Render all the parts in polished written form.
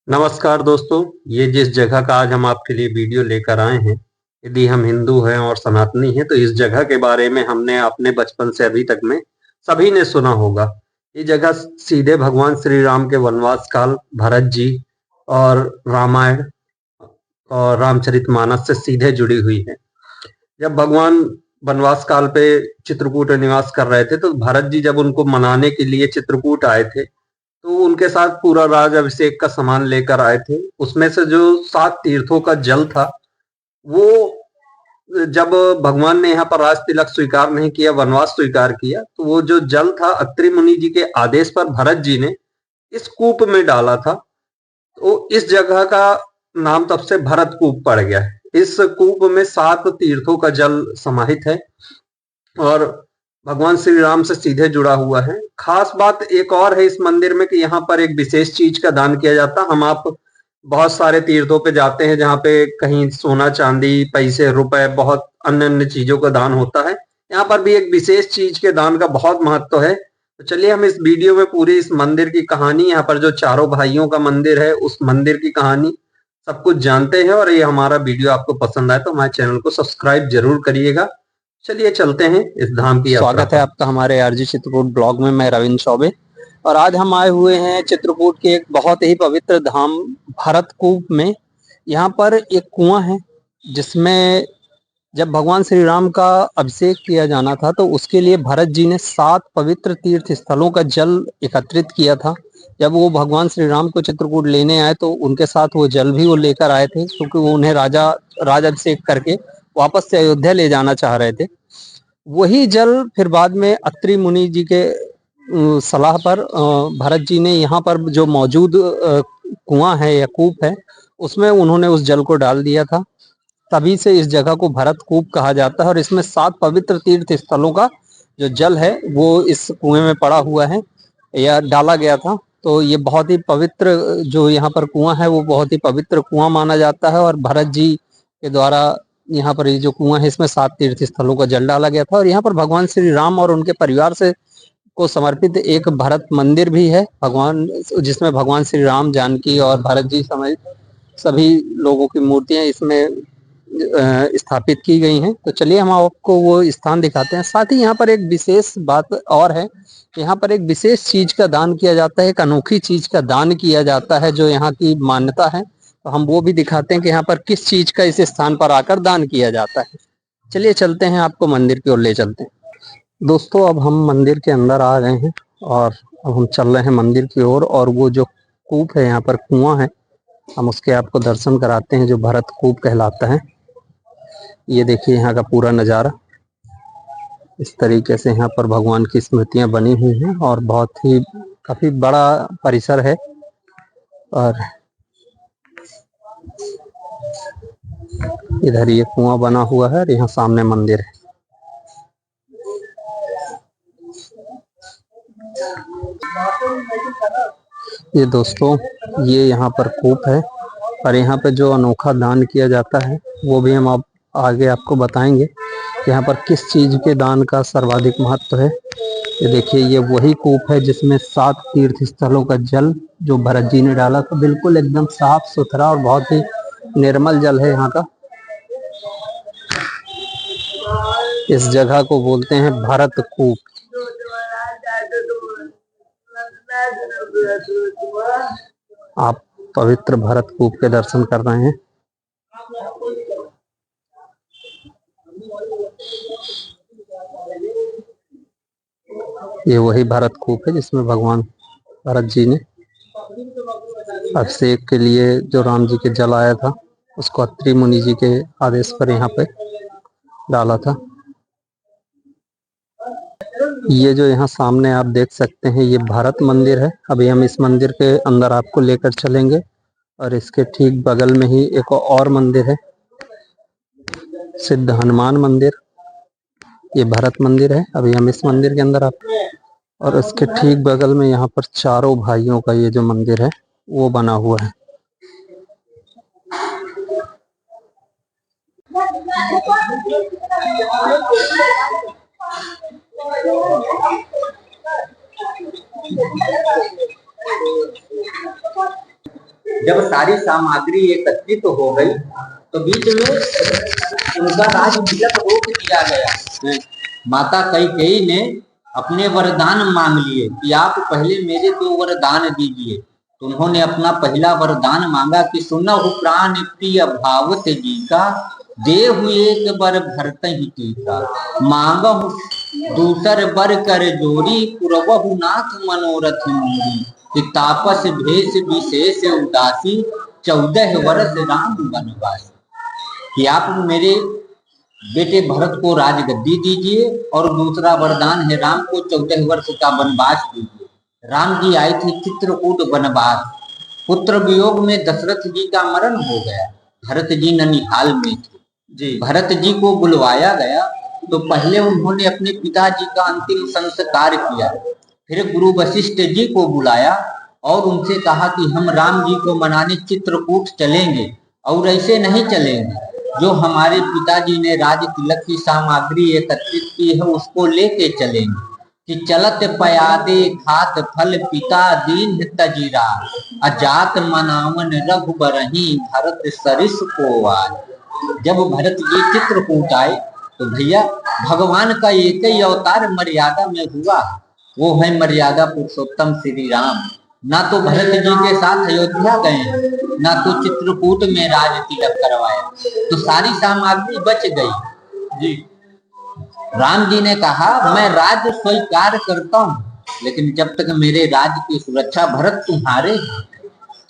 नमस्कार दोस्तों, ये जिस जगह का आज हम आपके लिए वीडियो लेकर आए हैं, यदि हम हिंदू हैं और सनातनी हैं तो इस जगह के बारे में हमने अपने बचपन से अभी तक में सभी ने सुना होगा। ये जगह सीधे भगवान श्री राम के वनवास काल, भरत जी और रामायण और रामचरितमानस से सीधे जुड़ी हुई है। जब भगवान वनवास काल पे चित्रकूट में निवास कर रहे थे तो भरत जी जब उनको मनाने के लिए चित्रकूट आए थे तो उनके साथ पूरा राज अभिषेक का सामान लेकर आए थे। उसमें से जो 7 तीर्थों का जल था, वो जब भगवान ने यहाँ पर राज तिलक स्वीकार नहीं किया, वनवास स्वीकार किया, तो वो जो जल था अत्रि मुनि जी के आदेश पर भरत जी ने इस कूप में डाला था। तो इस जगह का नाम तब से भरत कूप पड़ गया है। इस कूप में 7 तीर्थों का जल समाहित है और भगवान श्री राम से सीधे जुड़ा हुआ है। खास बात एक और है इस मंदिर में कि यहाँ पर एक विशेष चीज का दान किया जाता है। हम आप बहुत सारे तीर्थों पे जाते हैं जहाँ पे कहीं सोना चांदी, पैसे, रुपए, बहुत अन्य अन्य चीजों का दान होता है। यहाँ पर भी एक विशेष चीज के दान का बहुत महत्व है। तो चलिए हम इस वीडियो में पूरी इस मंदिर की कहानी, यहाँ पर जो चारों भाइयों का मंदिर है उस मंदिर की कहानी सब कुछ जानते हैं। और ये हमारा वीडियो आपको पसंद आए तो हमारे चैनल को सब्सक्राइब जरूर करिएगा। चलिए चलते हैं इस धाम की यात्रा स्वागत है आपका हमारे आरजी चित्रकूट ब्लॉग में। मैं रविंद्र चौबे और आज हम आए हुए हैं चित्रकूट के एक बहुत ही पवित्र धाम भरतकूप में। यहाँ पर एक कुआं है जिसमें जब भगवान श्री राम का अभिषेक किया जाना था तो उसके लिए भरत जी ने 7 पवित्र तीर्थ स्थलों का जल एकत्रित किया था। जब वो भगवान श्री राम को चित्रकूट लेने आए तो उनके साथ वो जल भी वो लेकर आए थे, क्योंकि वो उन्हें राज अभिषेक करके वापस से अयोध्या ले जाना चाह रहे थे। वही जल फिर बाद में अत्रि मुनि जी के सलाह पर भरत जी ने यहाँ पर जो मौजूद कुआं है या कूप है उसमें उन्होंने उस जल को डाल दिया था। तभी से इस जगह को भरत कूप कहा जाता है और इसमें 7 पवित्र तीर्थ स्थलों का जो जल है वो इस कुएं में पड़ा हुआ है या डाला गया था। तो ये बहुत ही पवित्र जो यहाँ पर कुआं है वो बहुत ही पवित्र कुआं माना जाता है और भरत जी के द्वारा यहाँ पर ये जो कुआं है इसमें 7 तीर्थ स्थलों का जल डाला गया था। और यहाँ पर भगवान श्री राम और उनके परिवार से को समर्पित एक भरत मंदिर भी है भगवान, जिसमें भगवान श्री राम, जानकी और भरत जी समेत सभी लोगों की मूर्तियां इसमें स्थापित की गई हैं। तो चलिए हम आपको वो स्थान दिखाते हैं। साथ ही यहाँ पर एक विशेष बात और है, यहाँ पर एक विशेष चीज का दान किया जाता है, एक अनोखी चीज का दान किया जाता है जो यहाँ की मान्यता है। तो हम वो भी दिखाते हैं कि यहाँ पर किस चीज का इस स्थान पर आकर दान किया जाता है। चलिए चलते हैं, आपको मंदिर की ओर ले चलते हैं। दोस्तों अब हम मंदिर के अंदर आ गए हैं और अब हम चल रहे हैं मंदिर की ओर। और वो जो कूप है, यहाँ पर कुआं है, हम उसके आपको दर्शन कराते हैं जो भरत कूप कहलाता है। ये देखिए यहाँ का पूरा नज़ारा। इस तरीके से यहाँ पर भगवान की स्मृतियाँ बनी हुई हैं और बहुत ही काफ़ी बड़ा परिसर है। और इधर ये कुआं बना हुआ है और यहाँ सामने मंदिर है। ये दोस्तों ये यहाँ पर कूप है और यहाँ पे जो अनोखा दान किया जाता है वो भी हम आप आगे आपको बताएंगे। यहाँ पर किस चीज़ के दान का सर्वाधिक महत्व है। ये देखिए ये वही कूप है जिसमें 7 तीर्थ स्थलों का जल जो भरत जी ने डाला था, बिल्कुल एकदम साफ सुथरा और बहुत ही निर्मल जल है यहाँ का। इस जगह को बोलते हैं भरत कूप। आप पवित्र भरत कूप के दर्शन कर रहे हैं। ये वही भरत कूप है जिसमें भगवान भरत जी ने अभिषेक के लिए जो राम जी के जल आया था उसको अत्रि मुनि जी के आदेश पर यहाँ पे डाला था। ये जो यहाँ सामने आप देख सकते हैं ये भरत मंदिर है। अभी हम इस मंदिर के अंदर आपको लेकर चलेंगे और इसके ठीक बगल में ही एक और मंदिर है, सिद्ध हनुमान मंदिर। ये भरत मंदिर है। अभी हम इस मंदिर के अंदर आप और इसके ठीक बगल में यहाँ पर चारों भाइयों का ये जो मंदिर है वो बना हुआ है। जब सारी सामग्री एकत्रित हो गई तो बीच में उनका राज तिलक रोक दिया गया। माता कैकेयी ने अपने वरदान मांग लिए कि आप पहले मेरे 2 वरदान दीजिए। तो उन्होंने अपना पहला वरदान मांगा कि सुनहु प्राण प्रिय भावत जी का, देहु एक बर भरत ही टीका, मांगहु दूसर बर कर जोरी, पुरवहु नाथ मनोरथ मोरी, कि तापस भेष विशेष उदासी, 14 वर्ष राम वनवासी। कि आप मेरे बेटे भरत को राजगद्दी दीजिए और दूसरा वरदान है राम को 14 वर्ष का वनवास दीजिए। राम जी आए थे चित्रकूट वनवास। पुत्र वियोग में दशरथ जी का मरण हो गया। भरत जी ननिहाल में थे जी। भरत जी को बुलवाया गया तो पहले उन्होंने अपने पिताजी का अंतिम संस्कार किया। फिर गुरु वशिष्ठ जी को बुलाया और उनसे कहा कि हम राम जी को मनाने चित्रकूट चलेंगे, और ऐसे नहीं चलेंगे, जो हमारे पिताजी ने राज तिलक की सामग्री एकत्रित की है उसको लेके चलेंगे। कि चलत पयादे खात फल पिता दीन तजीरा, अजात मनावन रघुबरही, भरत सरिस को आए। जब भरत जी चित्रकूट आए तो भैया भगवान का एक ही अवतार मर्यादा में हुआ, वो है मर्यादा पुरुषोत्तम श्री राम। ना तो भरत जी के साथ अयोध्या गए, ना तो चित्रकूट में राज तिलक करवाया, तो सारी सामग्री बच गई जी। राम जी ने कहा मैं राज स्वीकार करता हूँ, लेकिन जब तक मेरे राज्य की सुरक्षा भरत तुम्हारे,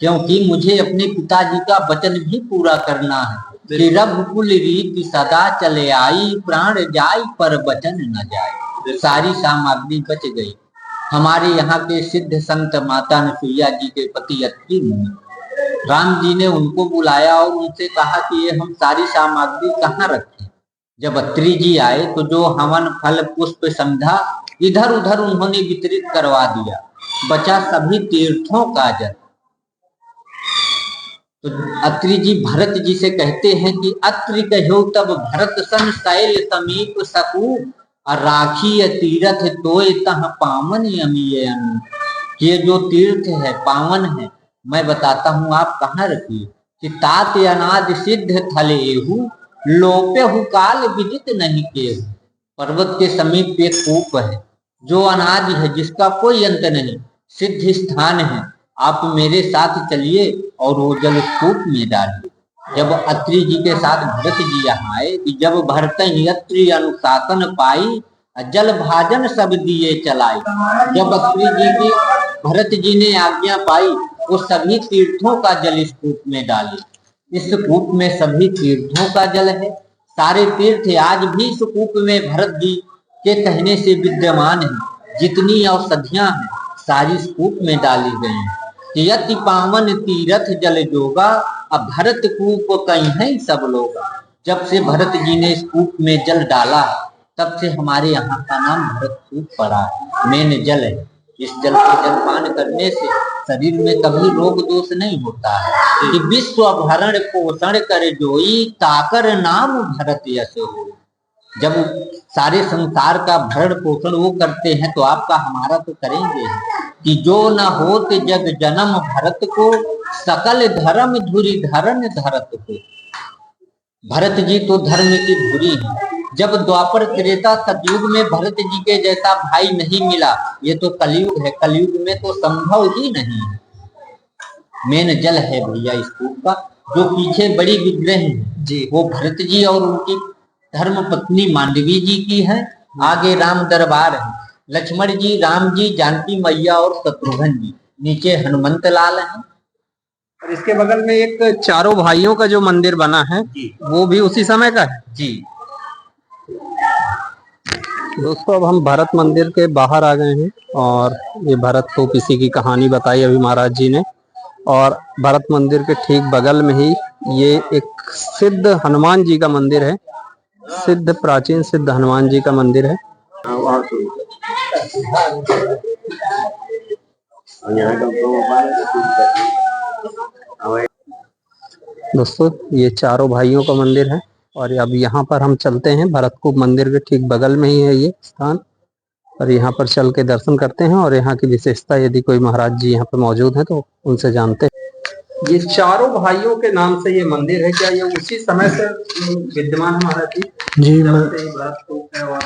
क्योंकि मुझे अपने पिताजी का वचन भी पूरा करना है कि रघुकुल रीति सदा चले आई, प्राण जाय पर वचन न जाए। सारी सामग्री बच गई। हमारे यहाँ के सिद्ध संत माता नसुईया जी के पति अत्रि मुनि, राम जी ने उनको बुलाया और उनसे कहा कि ये हम सारी सामग्री कहाँ रखें। जब अत्रि जी आए तो जो हवन फल पुष्प संध्या इधर उधर उन्होंने वितरित करवा दिया, बचा सभी तीर्थों का जल। तो अत्रि जी भरत जी से कहते हैं कि अत्रि कहो तब भरत सन शैल समीप सकू, राखी तीर्थ तोय तह पावन अमीय अनु। ये जो तीर्थ है पावन है, मैं बताता हूँ आप कहाँ रखिए। कि तात अनाद सिद्ध थलेहु, लोपेहु काल विदित नहीं केहु। पर्वत के समीप एक कूप है जो अनादि है, जिसका कोई अंत नहीं, सिद्ध स्थान है। आप मेरे साथ चलिए और वो जल कूप में डालिए। जब अत्रि जी के साथ भरत जी यहाँ आए कि जब भरत ही अत्रि अनुशासन पाई, जल भाजन सब दिए चलाई। जब अत्रि जी की भरत जी ने आज्ञा पाई वो सभी तीर्थों का जल इस कूप में डाले। इस कूप में सभी तीर्थों का जल है। सारे तीर्थ आज भी इस कूप में भरत जी के कहने से विद्यमान है। जितनी औषधियां हैं सारी इस कूप में डाली गई हैं। यति पावन तीर्थ जल जोगा, अब भरत कूप कहीं है सब लोग। जब से भरत जी ने इस कूप में जल डाला तब से हमारे यहाँ का नाम भरत कूप पड़ा है। मेन जल है। इस जल को जलपान करने से शरीर में कभी रोग दोष नहीं होता है। कि विश्व भरण पोषण कर जोई, ताकर नाम भरत यश हो। जब सारे संसार का भरण पोषण वो करते हैं तो आपका हमारा तो करेंगे। कि जो न होत जग जन्म भरत को, सकल धर्म धुरी धरन धरत को। भरत जी तो धर्म की धुरी है। जब द्वापर त्रेता सतयुग में भरत जी के जैसा भाई नहीं मिला, ये तो कलयुग है, कलयुग में तो संभव ही नहीं है। मेन जल है भैया इस कूप का। जो पीछे बड़ी विग्रह है जी, वो भरत जी और उनकी धर्म पत्नी मांडवी जी की है। आगे राम दरबार है, लक्ष्मण जी, राम जी, जानकी मैया और शत्रुघ्न जी, नीचे हनुमंत लाल है। और इसके बगल में एक चारों भाइयों का जो मंदिर बना है वो भी उसी समय का है जी। दोस्तों अब हम भरत मंदिर के बाहर आ गए हैं और ये भरत को किसी की कहानी बताई अभी महाराज जी ने। और भरत मंदिर के ठीक बगल में ही ये एक सिद्ध हनुमान जी का मंदिर है। सिद्ध प्राचीन सिद्ध हनुमान जी का मंदिर है। दोस्तों ये चारों भाइयों का मंदिर है और अब यहाँ पर हम चलते हैं। भरतकूप मंदिर के ठीक बगल में ही है ये स्थान और यहाँ पर चल के दर्शन करते हैं और यहाँ की विशेषता यदि कोई महाराज जी यहाँ पर मौजूद हैं तो उनसे जानते हैं। ये चारों भाइयों के नाम से ये मंदिर है, क्या ये उसी समय से विद्यमान है महाराज जी? जी जब से ये भरत कूप है और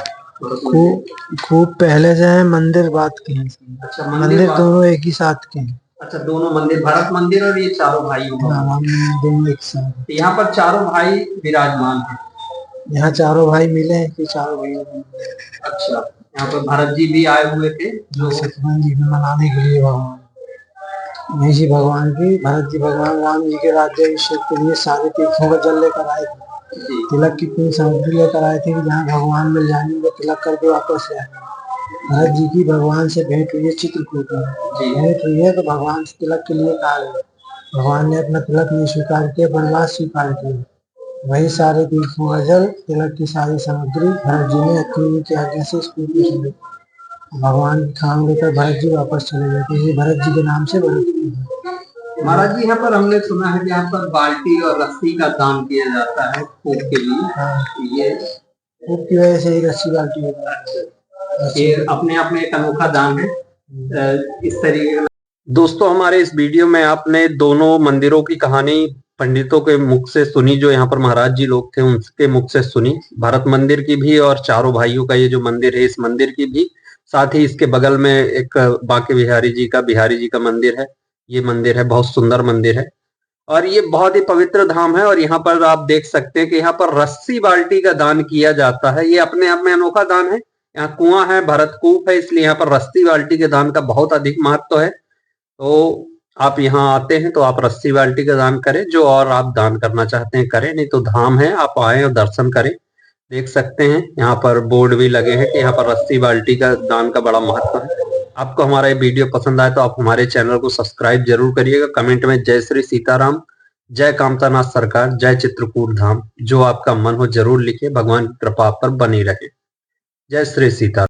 खूब पहले से है, मंदिर बात के हैं। अच्छा, मंदिर दोनों एक ही साथ के हैं। अच्छा, दोनों मंदिर, भरत मंदिर और ये चारों भाइयों का दोनों एक साथ। यहाँ पर चारों भाई विराजमान है। यहाँ चारों भाई मिले हैं कि चारों भाई। अच्छा, यहाँ पर भरत जी भी आए हुए थे जो शत्रुघ्न जी को मनाने के लिए भगवान महेश जी भगवान की भरत जी भगवान राम जी के राज्याभिषेक के लिए सारे तीर्थों का जल लेकर आए थे। तिलक की पूरी सामग्री लेकर आए थे कि जहाँ भगवान मिल जाएंगे वो तिलक करके वापस ले आएंगे। भरत जी की भगवान से भेंट हुई है चित्रकूट में, भेंट हुई है तो भगवान से तिलक के लिए कहा गया। भगवान ने अपना तिलक नहीं स्वीकार किया, वनवास स्वीकार किया। वही सारे तीर्थों का जल, तिलक की सारी सामग्री भरत जी ने अग्नि की आज्ञा से स्कूल में भगवान की खाम लेकर भरत जी वापस चले गए थे। ये भरत जी के नाम से भरत जी। महाराज जी, यहाँ पर हमने सुना है कि यहाँ पर बाल्टी और रस्सी का दान किया जाता है कूप के लिए। हाँ, ये कूप की वजह से ही रस्सी बाल्टी होता है। ये अपने आप में एक अनोखा दान है। इस तरीके का दोस्तों, हमारे इस वीडियो में आपने दोनों मंदिरों की कहानी पंडितों के मुख से सुनी, जो यहाँ पर महाराज जी लोग थे उनके मुख से सुनी। भरत मंदिर की भी और चारों भाइयों का ये जो मंदिर है, इस मंदिर की भी, साथ ही इसके बगल में एक बांके बिहारी जी का मंदिर है। ये मंदिर है, बहुत सुंदर मंदिर है और ये बहुत ही पवित्र धाम है। और यहाँ पर आप देख सकते हैं कि यहाँ पर रस्सी बाल्टी का दान किया जाता है। ये अपने आप में अनोखा दान है। यहाँ कुआं है, भरत कूप है, इसलिए यहाँ पर रस्सी बाल्टी के दान का बहुत अधिक महत्व है। तो आप यहाँ आते हैं तो आप रस्सी बाल्टी का दान करें, जो और आप दान करना चाहते हैं करें, नहीं तो धाम है, आप आए और दर्शन करें। देख सकते हैं यहाँ पर बोर्ड भी लगे हैं कि यहाँ पर रस्सी बाल्टी का दान का बड़ा महत्व है। आपको हमारा ये वीडियो पसंद आए तो आप हमारे चैनल को सब्सक्राइब जरूर करिएगा। कमेंट में जय श्री सीताराम, जय कामतानाथ सरकार, जय चित्रकूट धाम, जो आपका मन हो जरूर लिखिए। भगवान की कृपा आप पर बनी रहे। जय श्री सीताराम।